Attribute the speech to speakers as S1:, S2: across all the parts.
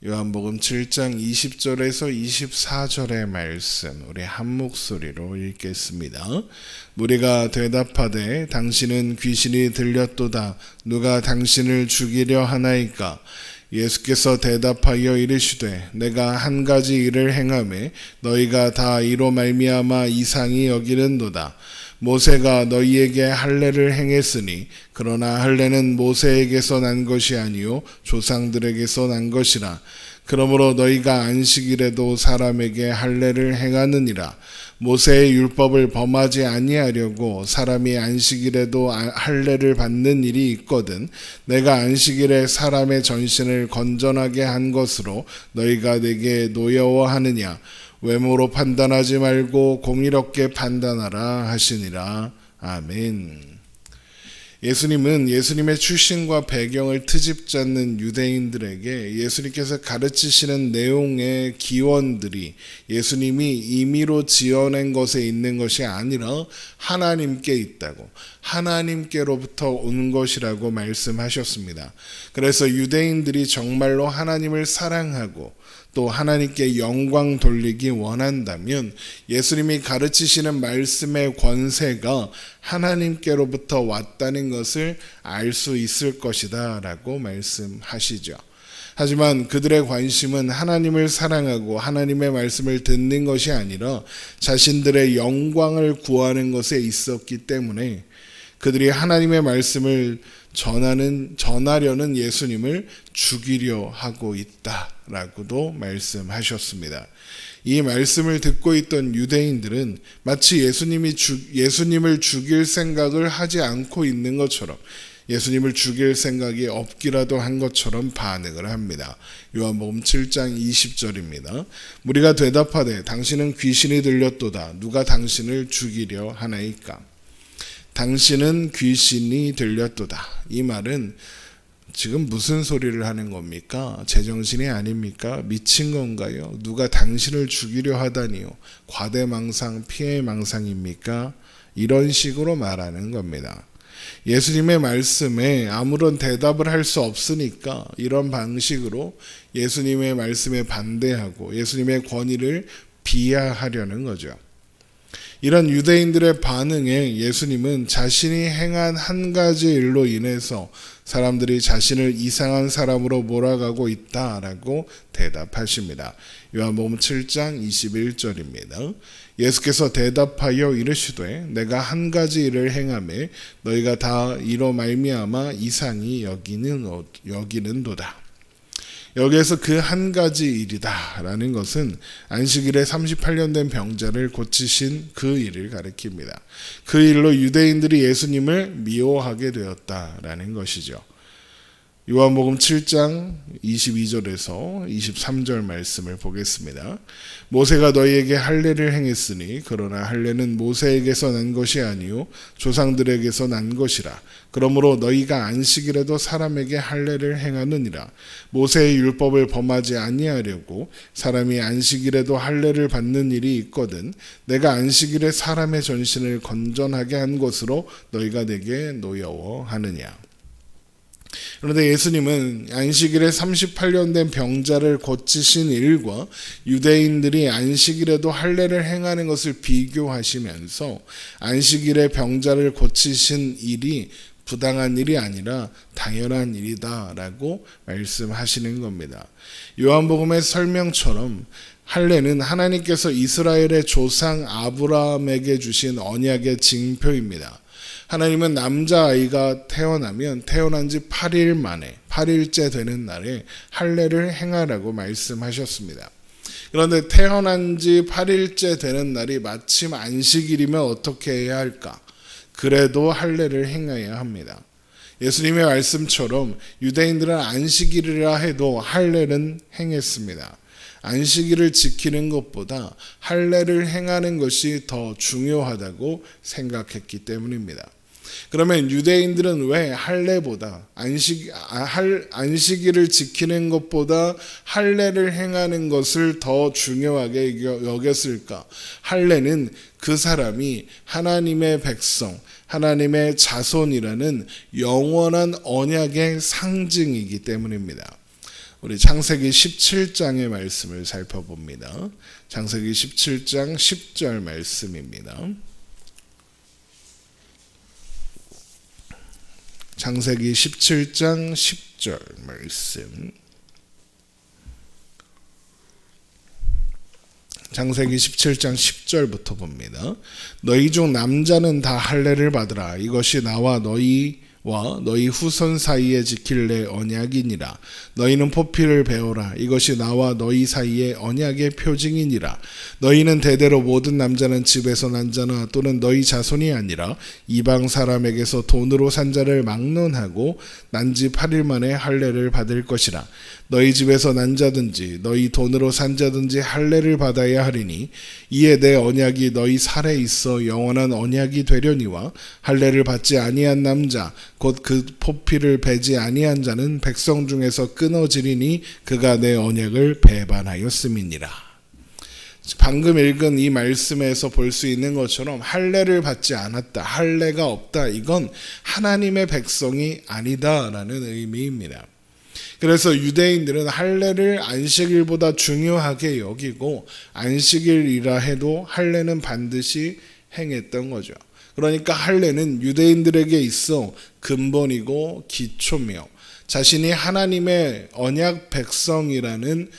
S1: 요한복음 7장 20절에서 24절의 말씀 우리 한 목소리로 읽겠습니다. 무리가 대답하되 당신은 귀신이 들렸도다. 누가 당신을 죽이려 하나이까? 예수께서 대답하여 이르시되 내가 한 가지 일을 행하매 너희가 다 이로 말미암아 이상히 여기는도다. 모세가 너희에게 할례를 행했으니 그러나 할례는 모세에게서 난 것이 아니요 조상들에게서 난 것이라. 그러므로 너희가 안식일에도 사람에게 할례를 행하느니라. 모세의 율법을 범하지 아니하려고 사람이 안식일에도 할례를 받는 일이 있거든 내가 안식일에 사람의 전신을 건전하게 한 것으로 너희가 내게 노여워하느냐. 외모로 판단하지 말고 공의롭게 판단하라 하시니라. 아멘. 예수님은 예수님의 출신과 배경을 트집잡는 유대인들에게 예수님께서 가르치시는 내용의 기원들이 예수님이 임의로 지어낸 것에 있는 것이 아니라 하나님께 있다고, 하나님께로부터 온 것이라고 말씀하셨습니다. 그래서 유대인들이 정말로 하나님을 사랑하고 또 하나님께 영광 돌리기 원한다면 예수님이 가르치시는 말씀의 권세가 하나님께로부터 왔다는 것을 알 수 있을 것이다 라고 말씀하시죠. 하지만 그들의 관심은 하나님을 사랑하고 하나님의 말씀을 듣는 것이 아니라 자신들의 영광을 구하는 것에 있었기 때문에 그들이 하나님의 말씀을 전하려는 예수님을 죽이려 하고 있다라고도 말씀하셨습니다. 이 말씀을 듣고 있던 유대인들은 마치 예수님을 죽일 생각을 하지 않고 있는 것처럼, 예수님을 죽일 생각이 없기라도 한 것처럼 반응을 합니다. 요한복음 7장 20절입니다. 무리가 대답하되 당신은 귀신이 들렸도다. 누가 당신을 죽이려 하나이까? 당신은 귀신이 들렸도다. 이 말은 지금 무슨 소리를 하는 겁니까? 제정신이 아닙니까? 미친 건가요? 누가 당신을 죽이려 하다니요? 과대망상, 피해망상입니까? 이런 식으로 말하는 겁니다. 예수님의 말씀에 아무런 대답을 할 수 없으니까 이런 방식으로 예수님의 말씀에 반대하고 예수님의 권위를 비하하려는 거죠. 이런 유대인들의 반응에 예수님은 자신이 행한 한 가지 일로 인해서 사람들이 자신을 이상한 사람으로 몰아가고 있다라고 대답하십니다. 요한복음 7장 21절입니다. 예수께서 대답하여 이르시되 내가 한 가지 일을 행하매 너희가 다 이로 말미암아 이상히 여기는도다. 여기에서 그 한 가지 일이다 라는 것은 안식일에 38년 된 병자를 고치신 그 일을 가리킵니다. 그 일로 유대인들이 예수님을 미워하게 되었다라는 것이죠. 요한복음 7장 22절에서 23절 말씀을 보겠습니다. 모세가 너희에게 할례를 행했으니 그러나 할례는 모세에게서 난 것이 아니요 조상들에게서 난 것이라. 그러므로 너희가 안식일에도 사람에게 할례를 행하느니라. 모세의 율법을 범하지 아니하려고 사람이 안식일에도 할례를 받는 일이 있거든 내가 안식일에 사람의 전신을 건전하게 한 것으로 너희가 내게 노여워하느냐. 그런데 예수님은 안식일에 38년 된 병자를 고치신 일과 유대인들이 안식일에도 할례를 행하는 것을 비교하시면서 안식일에 병자를 고치신 일이 부당한 일이 아니라 당연한 일이다라고 말씀하시는 겁니다. 요한복음의 설명처럼 할례는 하나님께서 이스라엘의 조상 아브라함에게 주신 언약의 징표입니다. 하나님은 남자아이가 태어나면 태어난 지 8일 만에 8일째 되는 날에 할례를 행하라고 말씀하셨습니다. 그런데 태어난 지 8일째 되는 날이 마침 안식일이면 어떻게 해야 할까? 그래도 할례를 행해야 합니다. 예수님의 말씀처럼 유대인들은 안식일이라 해도 할례는 행했습니다. 안식일을 지키는 것보다 할례를 행하는 것이 더 중요하다고 생각했기 때문입니다. 그러면 유대인들은 왜 할례보다 안식일을 지키는 것보다 할례를 행하는 것을 더 중요하게 여겼을까? 할례는 그 사람이 하나님의 백성, 하나님의 자손이라는 영원한 언약의 상징이기 때문입니다. 우리 창세기 17장의 말씀을 살펴봅니다. 창세기 17장 10절 말씀입니다. 창세기 17장 10절 말씀. 창세기 17장 10절부터 봅니다. 너희 중 남자는 다 할례를 받으라. 이것이 나와 너희와 너희 후손 사이에 지킬 내 언약이니라. 너희는 포피를 베어라. 이것이 나와 너희 사이에 언약의 표징이니라. 너희는 대대로 모든 남자는 집에서 난 자나 또는 너희 자손이 아니라 이방 사람에게서 돈으로 산 자를 막론하고 난 지 8일 만에 할례를 받을 것이라. 너희 집에서 난 자든지 너희 돈으로 산 자든지 할례를 받아야 하리니 이에 내 언약이 너희 살에 있어 영원한 언약이 되려니와 할례를 받지 아니한 남자 곧 그 포피를 베지 아니한 자는 백성 중에서 끊어지리니 그가 내 언약을 배반하였음이니라. 방금 읽은 이 말씀에서 볼 수 있는 것처럼 할례를 받지 않았다, 할례가 없다, 이건 하나님의 백성이 아니다라는 의미입니다. 그래서 유대인들은 할례를 안식일보다 중요하게 여기고 안식일이라 해도 할례는 반드시 행했던 거죠. 그러니까 할례는 유대인들에게 있어 근본이고 기초며 자신이 하나님의 언약 백성이라는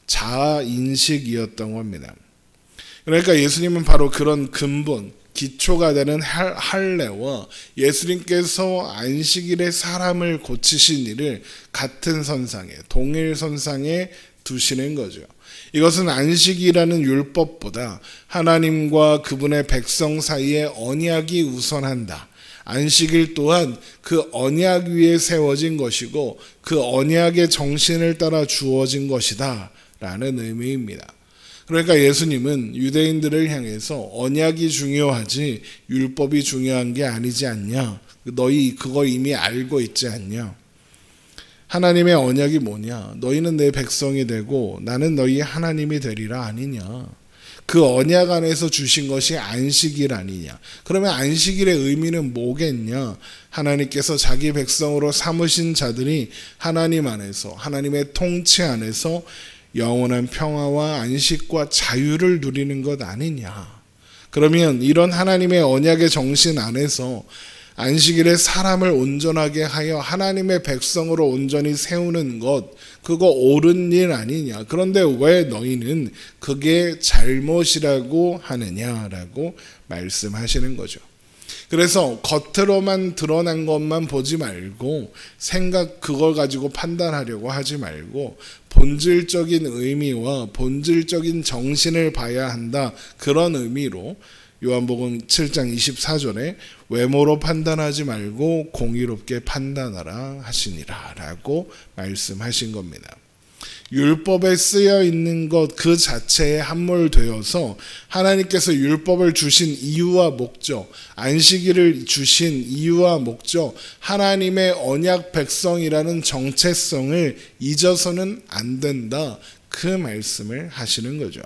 S1: 자아 인식이었던 겁니다. 그러니까 예수님은 바로 그런 근본, 기초가 되는 할례와 예수님께서 안식일에 사람을 고치신 일을 같은 선상에, 동일 선상에 두시는 거죠. 이것은 안식이라는 율법보다 하나님과 그분의 백성 사이에 언약이 우선한다. 안식일 또한 그 언약 위에 세워진 것이고 그 언약의 정신을 따라 주어진 것이다 라는 의미입니다. 그러니까 예수님은 유대인들을 향해서 언약이 중요하지 율법이 중요한 게 아니지 않냐. 너희 그걸 이미 알고 있지 않냐. 하나님의 언약이 뭐냐. 너희는 내 백성이 되고 나는 너희 하나님이 되리라 아니냐. 그 언약 안에서 주신 것이 안식일 아니냐. 그러면 안식일의 의미는 뭐겠냐. 하나님께서 자기 백성으로 삼으신 자들이 하나님 안에서 하나님의 통치 안에서 영원한 평화와 안식과 자유를 누리는 것 아니냐. 그러면 이런 하나님의 언약의 정신 안에서 안식일에 사람을 온전하게 하여 하나님의 백성으로 온전히 세우는 것, 그거 옳은 일 아니냐. 그런데 왜 너희는 그게 잘못이라고 하느냐라고 말씀하시는 거죠. 그래서 겉으로만 드러난 것만 보지 말고 그걸 가지고 판단하려고 하지 말고 본질적인 의미와 본질적인 정신을 봐야 한다. 그런 의미로 요한복음 7장 24절에 외모로 판단하지 말고 공의롭게 판단하라 하시니라 라고 말씀하신 겁니다. 율법에 쓰여 있는 것 그 자체에 함몰되어서 하나님께서 율법을 주신 이유와 목적, 안식일을 주신 이유와 목적, 하나님의 언약 백성이라는 정체성을 잊어서는 안 된다. 그 말씀을 하시는 거죠.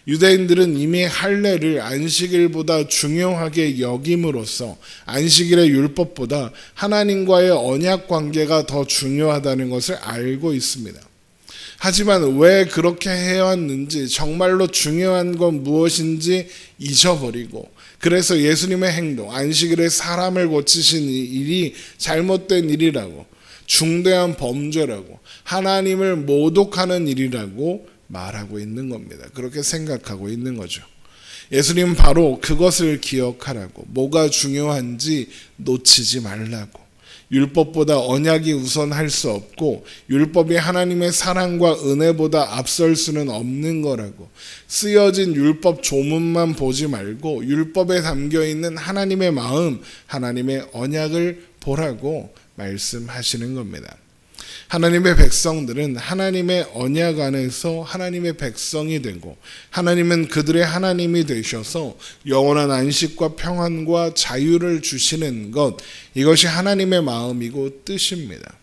S1: 유대인들은 이미 할례를 안식일보다 중요하게 여김으로써 안식일의 율법보다 하나님과의 언약 관계가 더 중요하다는 것을 알고 있습니다. 하지만 왜 그렇게 해왔는지 정말로 중요한 건 무엇인지 잊어버리고 그래서 예수님의 행동, 안식일에 사람을 고치신 일이 잘못된 일이라고 중대한 범죄라고 하나님을 모독하는 일이라고 말하고 있는 겁니다. 그렇게 생각하고 있는 거죠. 예수님은 바로 그것을 기억하라고 뭐가 중요한지 놓치지 말라고 율법보다 언약이 우선할 수 없고 율법이 하나님의 사랑과 은혜보다 앞설 수는 없는 거라고 쓰여진 율법 조문만 보지 말고 율법에 담겨있는 하나님의 마음, 하나님의 언약을 보라고 말씀하시는 겁니다. 하나님의 백성들은 하나님의 언약 안에서 하나님의 백성이 되고 하나님은 그들의 하나님이 되셔서 영원한 안식과 평안과 자유를 주시는 것, 이것이 하나님의 마음이고 뜻입니다.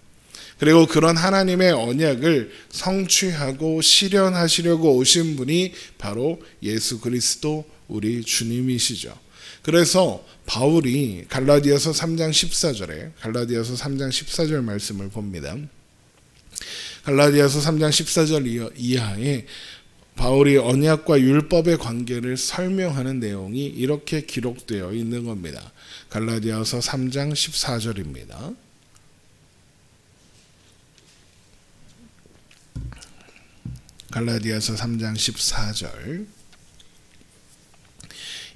S1: 그리고 그런 하나님의 언약을 성취하고 실현하시려고 오신 분이 바로 예수 그리스도 우리 주님이시죠. 그래서 바울이 갈라디아서 3장 14절에 갈라디아서 3장 14절 말씀을 봅니다. 갈라디아서 3장 14절 이하에 바울이 언약과 율법의 관계를 설명하는 내용이 이렇게 기록되어 있는 겁니다. 갈라디아서 3장 14절입니다. 갈라디아서 3장 14절.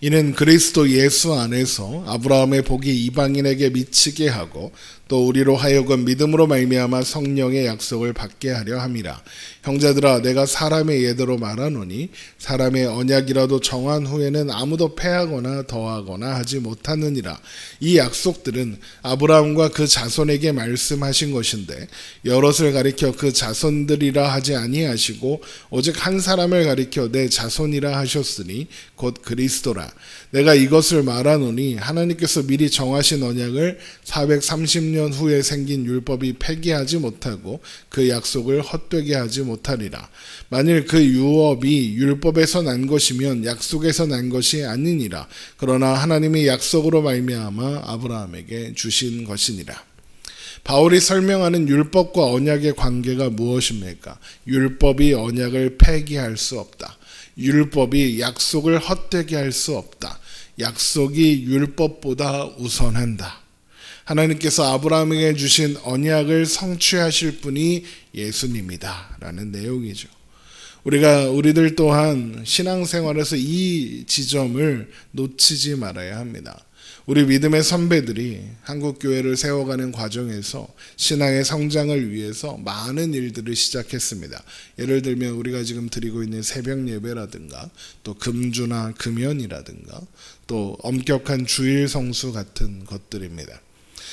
S1: 이는 그리스도 예수 안에서 아브라함의 복이 이방인에게 미치게 하고 또 우리로 하여금 믿음으로 말미암아 성령의 약속을 받게 하려 함이라. 형제들아, 내가 사람의 예대로 말하노니 사람의 언약이라도 정한 후에는 아무도 패하거나 더하거나 하지 못하느니라. 이 약속들은 아브라함과 그 자손에게 말씀하신 것인데 여럿을 가리켜 그 자손들이라 하지 아니하시고 오직 한 사람을 가리켜 내 자손이라 하셨으니 곧 그리스도라. 내가 이것을 말하노니 하나님께서 미리 정하신 언약을 430년 후에 생긴 율법이 폐기하지 못하고 그 약속을 헛되게 하지 못하리라. 만일 그 유업이 율법에서 난 것이면 약속에서 난 것이 아니니라. 그러나 하나님이 약속으로 말미암아 아브라함에게 주신 것이니라. 바울이 설명하는 율법과 언약의 관계가 무엇입니까? 율법이 언약을 폐기할 수 없다. 율법이 약속을 헛되게 할 수 없다. 약속이 율법보다 우선한다. 하나님께서 아브라함에게 주신 언약을 성취하실 분이 예수님이다 라는 내용이죠. 우리들 또한 신앙생활에서 이 지점을 놓치지 말아야 합니다. 우리 믿음의 선배들이 한국교회를 세워가는 과정에서 신앙의 성장을 위해서 많은 일들을 시작했습니다. 예를 들면 우리가 지금 드리고 있는 새벽 예배라든가 또 금주나 금연이라든가 또 엄격한 주일 성수 같은 것들입니다.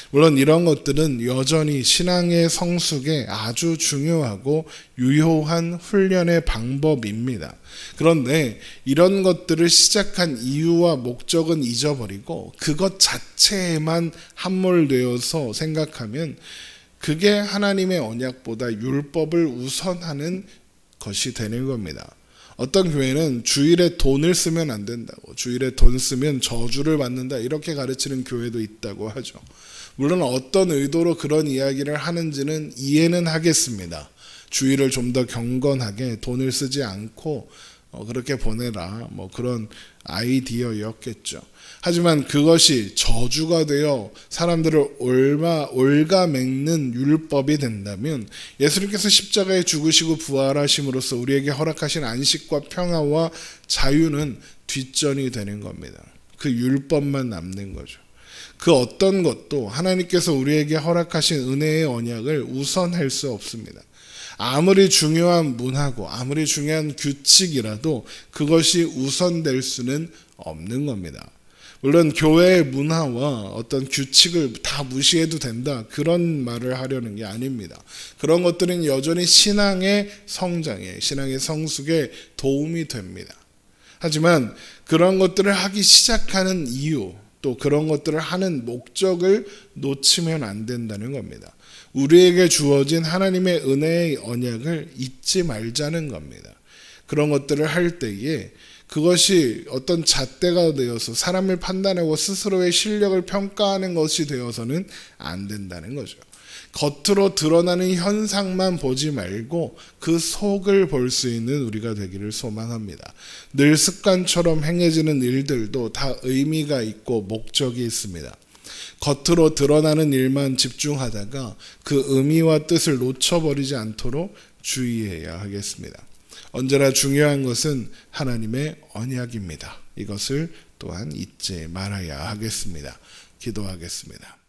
S1: 물론 이런 것들은 여전히 신앙의 성숙에 아주 중요하고 유효한 훈련의 방법입니다. 그런데 이런 것들을 시작한 이유와 목적은 잊어버리고 그것 자체에만 함몰되어서 생각하면 그게 하나님의 언약보다 율법을 우선하는 것이 되는 겁니다. 어떤 교회는 주일에 돈을 쓰면 안 된다고, 주일에 돈 쓰면 저주를 받는다 이렇게 가르치는 교회도 있다고 하죠. 물론 어떤 의도로 그런 이야기를 하는지는 이해는 하겠습니다. 주일을 좀 더 경건하게 돈을 쓰지 않고 그렇게 보내라, 뭐 그런 아이디어였겠죠. 하지만 그것이 저주가 되어 사람들을 올가매는 율법이 된다면 예수님께서 십자가에 죽으시고 부활하심으로써 우리에게 허락하신 안식과 평화와 자유는 뒷전이 되는 겁니다. 그 율법만 남는 거죠. 그 어떤 것도 하나님께서 우리에게 허락하신 은혜의 언약을 우선할 수 없습니다. 아무리 중요한 문화고 아무리 중요한 규칙이라도 그것이 우선될 수는 없는 겁니다. 물론 교회의 문화와 어떤 규칙을 다 무시해도 된다 그런 말을 하려는 게 아닙니다. 그런 것들은 여전히 신앙의 성장에, 신앙의 성숙에 도움이 됩니다. 하지만 그런 것들을 하기 시작하는 이유, 또 그런 것들을 하는 목적을 놓치면 안 된다는 겁니다. 우리에게 주어진 하나님의 은혜의 언약을 잊지 말자는 겁니다. 그런 것들을 할 때에 그것이 어떤 잣대가 되어서 사람을 판단하고 스스로의 실력을 평가하는 것이 되어서는 안 된다는 거죠. 겉으로 드러나는 현상만 보지 말고 그 속을 볼 수 있는 우리가 되기를 소망합니다. 늘 습관처럼 행해지는 일들도 다 의미가 있고 목적이 있습니다. 겉으로 드러나는 일만 집중하다가 그 의미와 뜻을 놓쳐버리지 않도록 주의해야 하겠습니다. 언제나 중요한 것은 하나님의 언약입니다. 이것을 또한 잊지 말아야 하겠습니다. 기도하겠습니다.